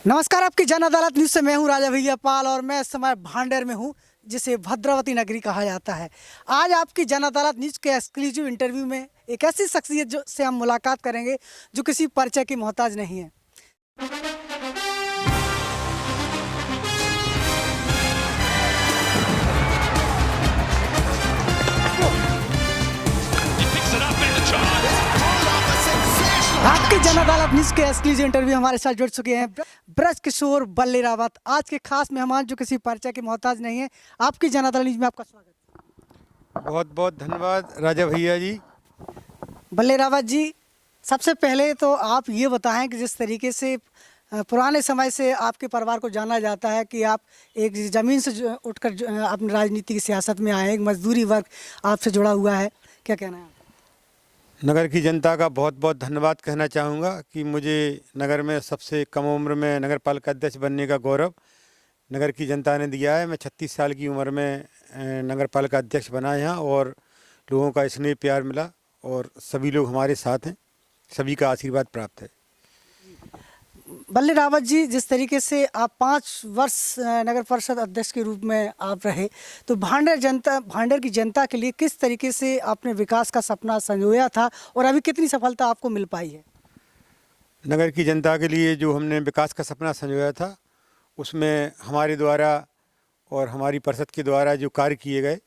नमस्कार, आपकी जन अदालत न्यूज़ से मैं हूं राजा भैया पाल और मैं इस समय भांडेर में हूं, जिसे भद्रावती नगरी कहा जाता है। आज आपकी जन अदालत न्यूज़ के एक्सक्लूसिव इंटरव्यू में एक ऐसी शख्सियत जो से हम मुलाकात करेंगे जो किसी परिचय की मोहताज नहीं है। आपकी जन अदालत न्यूज़ के एक्सक्लूसिव इंटरव्यू हमारे साथ जुड़ चुके हैं ब्रज किशोर बल्ले रावत, आज के खास मेहमान जो किसी परिचय के मोहताज नहीं है। आपकी जन अदालत न्यूज़ में आपका स्वागत। बहुत बहुत धन्यवाद राजा भैया जी। बल्ले रावत जी, सबसे पहले तो आप ये बताएं कि जिस तरीके से पुराने समय से आपके परिवार को जाना जाता है कि आप एक ज़मीन से उठकर अपनी राजनीति की सियासत में आए हैं, एक मजदूरी वर्ग आपसे जुड़ा हुआ है, क्या कहना है? नगर की जनता का बहुत बहुत धन्यवाद कहना चाहूँगा कि मुझे नगर में सबसे कम उम्र में नगर पालिका अध्यक्ष बनने का गौरव नगर की जनता ने दिया है। मैं 36 साल की उम्र में नगर पालिका अध्यक्ष बना यहाँ और लोगों का स्नेह प्यार मिला और सभी लोग हमारे साथ हैं, सभी का आशीर्वाद प्राप्त है। बल्ले रावत जी, जिस तरीके से आप 5 वर्ष नगर परिषद अध्यक्ष के रूप में आप रहे, तो भांडेर की जनता के लिए किस तरीके से आपने विकास का सपना संजोया था और अभी कितनी सफलता आपको मिल पाई है? नगर की जनता के लिए जो हमने विकास का सपना संजोया था उसमें हमारे द्वारा और हमारी परिषद के द्वारा जो कार्य किए गए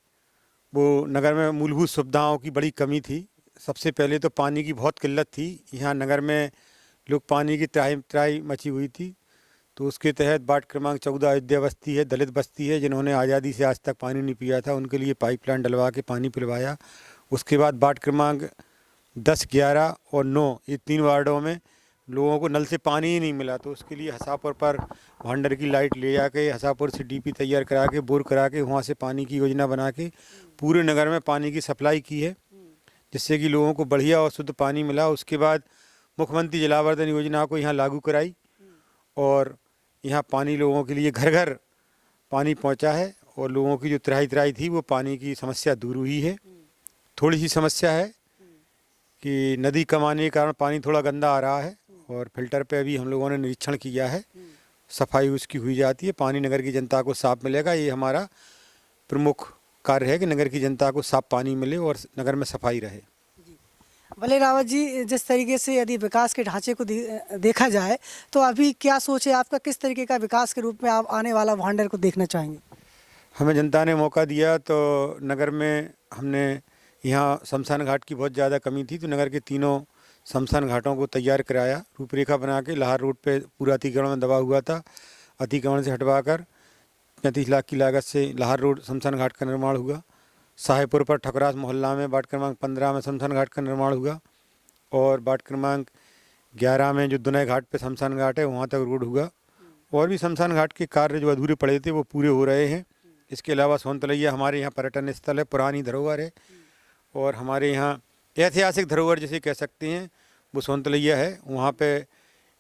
वो नगर में मूलभूत सुविधाओं की बड़ी कमी थी। सबसे पहले तो पानी की बहुत किल्लत थी। यहाँ नगर में लोग पानी की त्राही मची हुई थी, तो उसके तहत वार्ड क्रमांक 14 अयोध्या बस्ती है, दलित बस्ती है, जिन्होंने आज़ादी से आज तक पानी नहीं पिया था, उनके लिए पाइपलाइन डलवा के पानी पिलवाया। उसके बाद वार्ड क्रमांक 10, 11 और 9 ये 3 वार्डों में लोगों को नल से पानी ही नहीं मिला, तो उसके लिए हसापुर पर भांडर की लाइट ले जाके हसापुर से डीपी तैयार करा के बोर करा के वहाँ से पानी की योजना बना के पूरे नगर में पानी की सप्लाई की है, जिससे कि लोगों को बढ़िया और शुद्ध पानी मिला। उसके बाद मुख्यमंत्री जलावर्धन योजना को यहाँ लागू कराई और यहाँ पानी लोगों के लिए घर घर पानी पहुँचा है और लोगों की जो त्राही थी वो पानी की समस्या दूर हुई है। थोड़ी सी समस्या है कि नदी कम आने के कारण पानी थोड़ा गंदा आ रहा है और फिल्टर पे अभी हम लोगों ने निरीक्षण किया है, सफाई उसकी हुई जाती है, पानी नगर की जनता को साफ मिलेगा। ये हमारा प्रमुख कार्य है कि नगर की जनता को साफ पानी मिले और नगर में सफाई रहे। बल्ले रावत जी, जिस तरीके से यदि विकास के ढांचे को देखा जाए तो अभी क्या सोच है आपका, किस तरीके का विकास के रूप में आप आने वाला भांडेर को देखना चाहेंगे? हमें जनता ने मौका दिया तो नगर में हमने यहाँ शमशान घाट की बहुत ज़्यादा कमी थी, तो नगर के तीनों शमशान घाटों को तैयार कराया, रूपरेखा बना के। लाहौर रोड पे पूरा अतिक्रमण में दबा हुआ था, अतिक्रमण से हटवा कर 35 लाख की लागत से लाहौर रोड शमशान घाट का निर्माण हुआ। साहेपुर पर ठकुरास मोहल्ला में वार्ड क्रमांक 15 में शमशान घाट का निर्माण हुआ और वार्ड क्रमांक 11 में जो दुनई घाट पे शमशान घाट है वहाँ तक रोड हुआ। और भी शमशान घाट के कार्य जो अधूरे पड़े थे वो पूरे हो रहे हैं। इसके अलावा सोनतलैया हमारे यहाँ पर्यटन स्थल है, पुरानी धरोहर है और हमारे यहाँ ऐतिहासिक धरोहर जिसे कह सकते हैं वो सोनतलैया है। वहाँ पे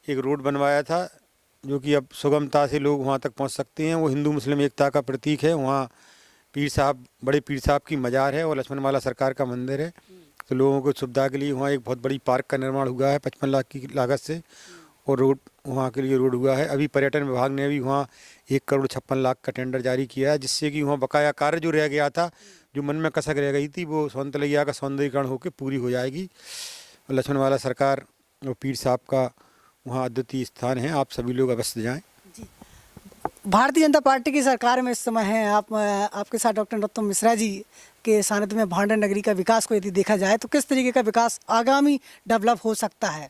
एक रोड बनवाया था जो कि अब सुगमता से लोग वहाँ तक पहुँच सकते हैं। वो हिंदू मुस्लिम एकता का प्रतीक है। वहाँ पीर साहब, बड़े पीर साहब की मज़ार है और लक्ष्मणमाला सरकार का मंदिर है, तो लोगों को सुविधा के लिए वहाँ एक बहुत बड़ी पार्क का निर्माण हुआ है 55 लाख की लागत से और रोड वहाँ के लिए रोड हुआ है। अभी पर्यटन विभाग ने भी वहाँ 1 करोड़ 56 लाख का टेंडर जारी किया है, जिससे कि वहाँ बकाया कार्य जो रह गया था, जो मन में कसक रह गई थी, वो सोनतलैया का सौंदर्यीकरण होकर पूरी हो जाएगी। लक्ष्मणमाला सरकार और पीर साहब का वहाँ अद्वितीय स्थान है, आप सभी लोग अवश्य जाएँ। भारतीय जनता पार्टी की सरकार में इस समय है, आपके साथ डॉक्टर नरोत्तम मिश्रा जी के सानिध्य में भांडेर नगरी का विकास को यदि देखा जाए तो किस तरीके का विकास आगामी डेवलप हो सकता है?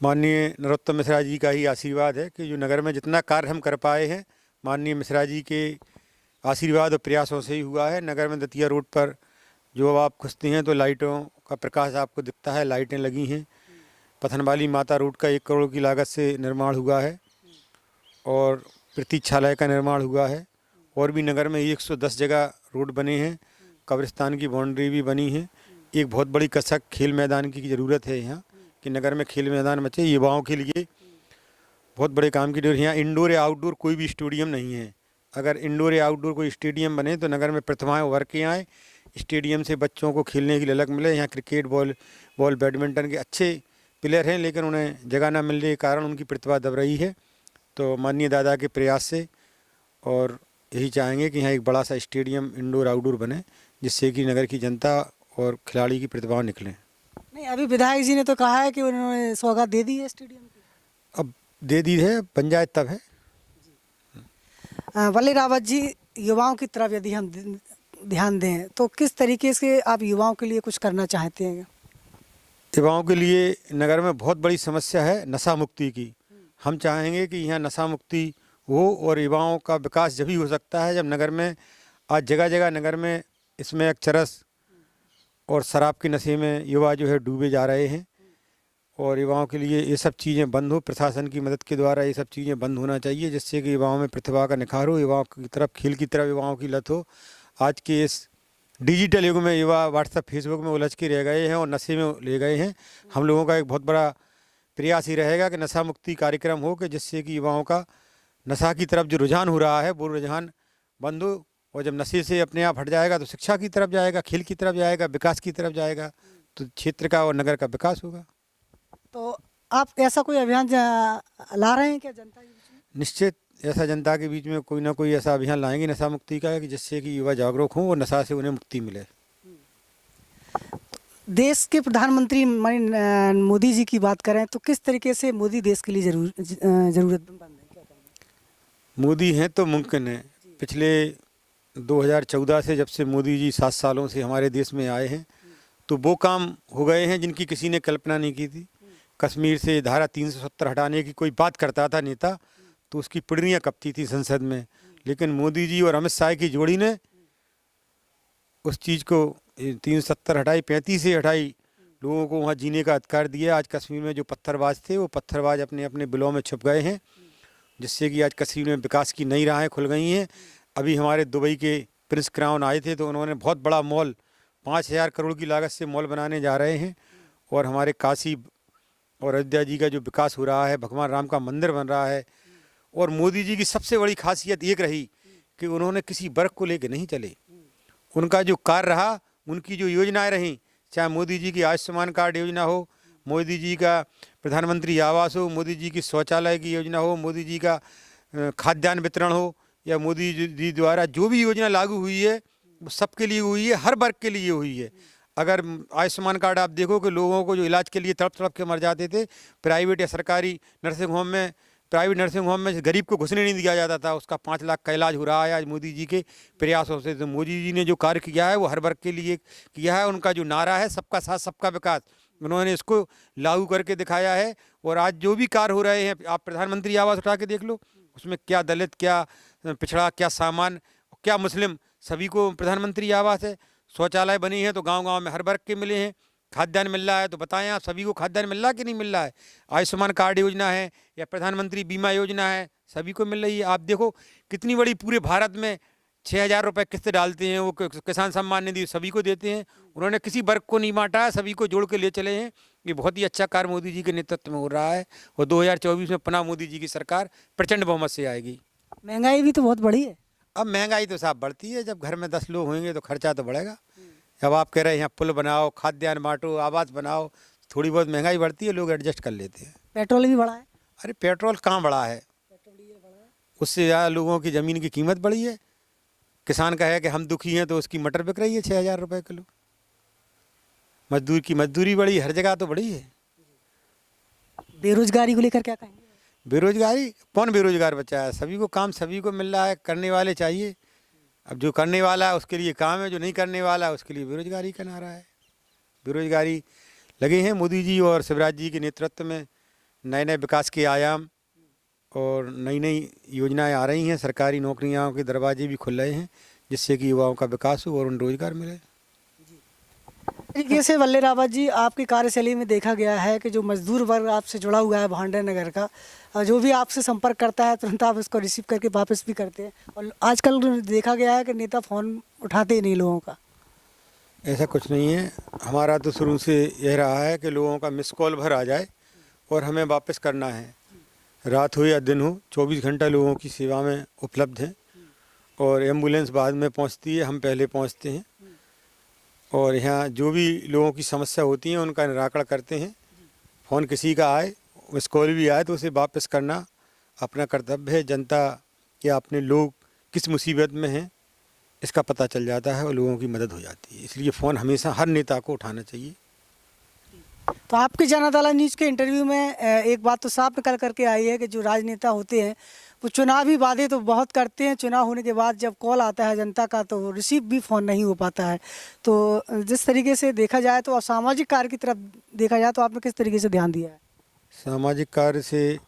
माननीय नरोत्तम मिश्रा जी का ही आशीर्वाद है कि जो नगर में जितना कार्य हम कर पाए हैं माननीय मिश्रा जी के आशीर्वाद और प्रयासों से ही हुआ है। नगर में दतिया रोड पर जो आप खुजते हैं तो लाइटों का प्रकाश आपको दिखता है, लाइटें लगी हैं। पथनवाली माता रोड का 1 करोड़ की लागत से निर्माण हुआ है और प्रतीक्षालय का निर्माण हुआ है और भी नगर में 110 जगह रोड बने हैं, कब्रिस्तान की बाउंड्री भी बनी है। एक बहुत बड़ी कसक खेल मैदान की ज़रूरत है यहाँ कि नगर में खेल मैदान बचे, युवाओं के लिए बहुत बड़े काम की जरूरत है। यहाँ इंडोर या आउटडोर कोई भी स्टेडियम नहीं है। अगर इंडोर या आउटडोर कोई स्टेडियम बने तो नगर में प्रतिभाएँ उभर के आएँ, स्टेडियम से बच्चों को खेलने की ललक मिले। यहाँ क्रिकेट, बॉल बैडमिंटन के अच्छे प्लेयर हैं, लेकिन उन्हें जगह न मिलने के कारण उनकी प्रतिभा दब रही है। तो माननीय दादा के प्रयास से और यही चाहेंगे कि यहाँ एक बड़ा सा स्टेडियम इंडोर आउटडोर बने, जिससे कि नगर की जनता और खिलाड़ी की प्रतिभाएं निकलें। नहीं, अभी विधायक जी ने तो कहा है कि उन्होंने सौगात दे दी है स्टेडियम की। अब दे दी है, बन जाए तब है। वल्ली रावत जी, युवाओं की तरफ यदि हम ध्यान दें तो किस तरीके से आप युवाओं के लिए कुछ करना चाहते हैं? युवाओं के लिए नगर में बहुत बड़ी समस्या है नशा मुक्ति की। हम चाहेंगे कि यहाँ नशा मुक्ति हो और युवाओं का विकास जब ही हो सकता है जब नगर में आज जगह जगह नगर में स्मैक, चरस और शराब के नशे में युवा जो है डूबे जा रहे हैं। और युवाओं के लिए ये सब चीज़ें बंद हो, प्रशासन की मदद के द्वारा ये सब चीज़ें बंद होना चाहिए, जिससे कि युवाओं में प्रतिभा का निखार हो, युवाओं की तरफ खेल की तरफ युवाओं की लत हो। आज के इस डिजिटल युग में युवा व्हाट्सएप, फेसबुक में उलझ के रह गए हैं और नशे में ले गए हैं। हम लोगों का एक बहुत बड़ा प्रयास ही रहेगा कि नशा मुक्ति कार्यक्रम हो, कि जिससे कि युवाओं का नशा की तरफ जो रुझान हो रहा है वो रुझान बंद हो, और जब नशे से अपने आप हट जाएगा तो शिक्षा की तरफ जाएगा, खेल की तरफ जाएगा, विकास की तरफ जाएगा, तो क्षेत्र का और नगर का विकास होगा। तो आप ऐसा कोई अभियान ला रहे हैं क्या जनता के बीच में? निश्चित ऐसा जनता के बीच में कोई ना कोई ऐसा अभियान लाएंगे नशा मुक्ति का, कि जिससे कि युवा जागरूक हों और नशा से उन्हें मुक्ति मिले। देश के प्रधानमंत्री मोदी जी की बात करें तो किस तरीके से मोदी देश के लिए जरूरतमंद है? क्या कहेंगे? मोदी हैं तो मुमकिन है। पिछले 2014 से जब से मोदी जी 7 सालों से हमारे देश में आए हैं तो वो काम हो गए हैं जिनकी किसी ने कल्पना नहीं की थी। कश्मीर से धारा 370 हटाने की कोई बात करता था नेता तो उसकी पिड़नियाँ कपती थी संसद में, लेकिन मोदी जी और अमित शाह की जोड़ी ने उस चीज़ को 370 हटाई, 35 से हटाई, लोगों को वहाँ जीने का अधिकार दिया। आज कश्मीर में जो पत्थरबाज थे वो पत्थरबाज अपने अपने बिलों में छुप गए हैं, जिससे कि आज कश्मीर में विकास की नई राहें खुल गई हैं। अभी हमारे दुबई के प्रिंस क्राउन आए थे तो उन्होंने बहुत बड़ा मॉल 5000 करोड़ की लागत से मॉल बनाने जा रहे हैं। और हमारे काशी और अयोध्या जी का जो विकास हो रहा है, भगवान राम का मंदिर बन रहा है। और मोदी जी की सबसे बड़ी खासियत एक रही कि उन्होंने किसी वर्ग को लेकर नहीं चले। उनका जो कार्य रहा, उनकी जो योजनाएं रहीं, चाहे मोदी जी की आयुष्मान कार्ड योजना हो, मोदी जी का प्रधानमंत्री आवास हो, मोदी जी की शौचालय की योजना हो, मोदी जी का खाद्यान्न वितरण हो, या मोदी जी द्वारा जो भी योजना लागू हुई है वो सबके लिए हुई है, हर वर्ग के लिए हुई है। अगर आयुष्मान कार्ड आप देखो कि लोगों को जो इलाज के लिए तड़प तड़प के मर जाते थे, प्राइवेट या सरकारी नर्सिंग होम में, प्राइवेट नर्सिंग होम में गरीब को घुसने नहीं दिया जाता था, उसका 5 लाख का इलाज हो रहा है आज मोदी जी के प्रयासों से। तो मोदी जी ने जो कार्य किया है वो हर वर्ग के लिए किया है। उनका जो नारा है सबका साथ सबका विकास, उन्होंने इसको लागू करके दिखाया है। और आज जो भी कार्य हो रहे हैं, आप प्रधानमंत्री आवास उठा के देख लो, उसमें क्या दलित, क्या पिछड़ा, क्या सामान्य, क्या मुस्लिम, सभी को प्रधानमंत्री आवास है। शौचालय बनी है तो गांव-गांव में हर वर्ग के मिले हैं। खाद्यान्न मिल रहा है तो बताएं आप सभी को खाद्यान्न मिल रहा है कि नहीं मिल रहा है। आयुष्मान कार्ड योजना है या प्रधानमंत्री बीमा योजना है, सभी को मिल रही है। आप देखो कितनी बड़ी पूरे भारत में 6000 रुपये किस्त डालते हैं, वो किसान सम्मान निधि सभी को देते हैं। उन्होंने किसी वर्ग को नहीं बांटा है, सभी को जोड़ के ले चले हैं। ये बहुत ही अच्छा कार्य मोदी जी के नेतृत्व में हो रहा है। और 2024 में पुनः मोदी जी की सरकार प्रचंड बहुमत से आएगी। महंगाई भी तो बहुत बढ़ी है। अब महंगाई तो साहब बढ़ती है, जब घर में 10 लोग होंगे तो खर्चा तो बढ़ेगा। अब आप कह रहे हैं यहाँ पुल बनाओ, खाद्यान्न बांटो, आवास बनाओ, थोड़ी बहुत महंगाई बढ़ती है, लोग एडजस्ट कर लेते हैं। पेट्रोल भी बढ़ा है। अरे पेट्रोल कहाँ बढ़ा है, उससे ज़्यादा लोगों की ज़मीन की कीमत बढ़ी है। किसान का है कि हम दुखी हैं तो उसकी मटर बिक रही है 6000 रुपये किलो। मजदूर की मजदूरी बढ़ी, हर जगह तो बढ़ी है। बेरोजगारी को लेकर क्या कहेंगे? बेरोजगारी, कौन बेरोजगार बचा है? सभी को काम सभी को मिल रहा है, करने वाले चाहिए। अब जो करने वाला है उसके लिए काम है, जो नहीं करने वाला है उसके लिए बेरोजगारी का नारा है। बेरोजगारी लगे हैं मोदी जी और शिवराज जी के नेतृत्व में, नए नए विकास के आयाम और नई नई योजनाएं आ रही हैं। सरकारी नौकरियों के दरवाजे भी खुल रहे हैं, जिससे कि युवाओं का विकास हो और उन रोजगार मिले। तरीके से वल्ली रावत जी, आपकी कार्यशैली में देखा गया है कि जो मजदूर वर्ग आपसे जुड़ा हुआ है भांडे नगर का, जो भी आपसे संपर्क करता है तुरंत आप इसको रिसीव करके वापस भी करते हैं। और आजकल देखा गया है कि नेता फ़ोन उठाते ही नहीं लोगों का। ऐसा कुछ नहीं है, हमारा तो शुरू से यह रहा है कि लोगों का मिस कॉल भर आ जाए और हमें वापस करना है। रात हो या दिन हो, 24 घंटा लोगों की सेवा में उपलब्ध हैं। और एम्बुलेंस बाद में पहुंचती है, हम पहले पहुंचते हैं। और यहाँ जो भी लोगों की समस्या होती है उनका निराकरण करते हैं। फ़ोन किसी का आए, मिस कॉल भी आए तो उसे वापस करना अपना कर्तव्य है। जनता या अपने लोग किस मुसीबत में हैं इसका पता चल जाता है और लोगों की मदद हो जाती है, इसलिए फ़ोन हमेशा हर नेता को उठाना चाहिए। तो आपकी जनता न्यूज़ के इंटरव्यू में एक बात तो साफ निकल करके आई है कि जो राजनेता होते हैं वो चुनावी वादे तो बहुत करते हैं, चुनाव होने के बाद जब कॉल आता है जनता का तो रिसीव भी फ़ोन नहीं हो पाता है। तो जिस तरीके से देखा जाए तो सामाजिक कार्य की तरफ देखा जाए तो आपने किस तरीके से ध्यान दिया है? सामाजिक कार्य से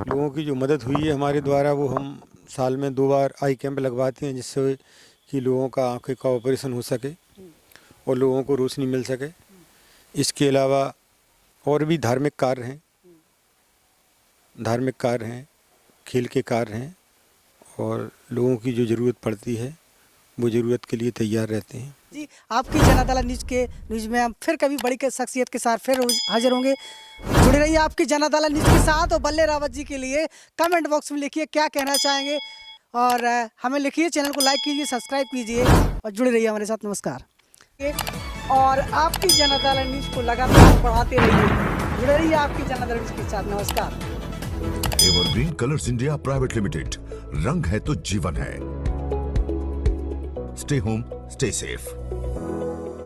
लोगों की जो मदद हुई है हमारे द्वारा, वो हम साल में 2 बार आई कैंप लगवाते हैं, जिससे कि लोगों का आँखें का ऑपरेशन हो सके और लोगों को रोशनी मिल सके। इसके अलावा और भी धार्मिक कार्य हैं, खेल के कार्य हैं और लोगों की जो ज़रूरत पड़ती है वो ज़रूरत के लिए तैयार रहते हैं। जी, आपकी जनता न्यूज़ में हम फिर कभी बड़ी शख्सियत के साथ फिर हाजिर होंगे। जुड़े रहिए आपकी जनता न्यूज़ के साथ और बल्ले रावत जी के लिए कमेंट बॉक्स में लिखिए क्या कहना चाहेंगे और हमें लिखिए, चैनल को लाइक कीजिए, सब्सक्राइब कीजिए और जुड़े रहिए हमारे साथ। नमस्कार। और आपकी जनता न्यूज़ को लगातार बढ़ाते रहिए, जुड़े रहिए आपकी जनता न्यूज़ के साथ। नमस्कार। Evergreen colours India private limited, रंग है तो जीवन है। Stay home, stay safe.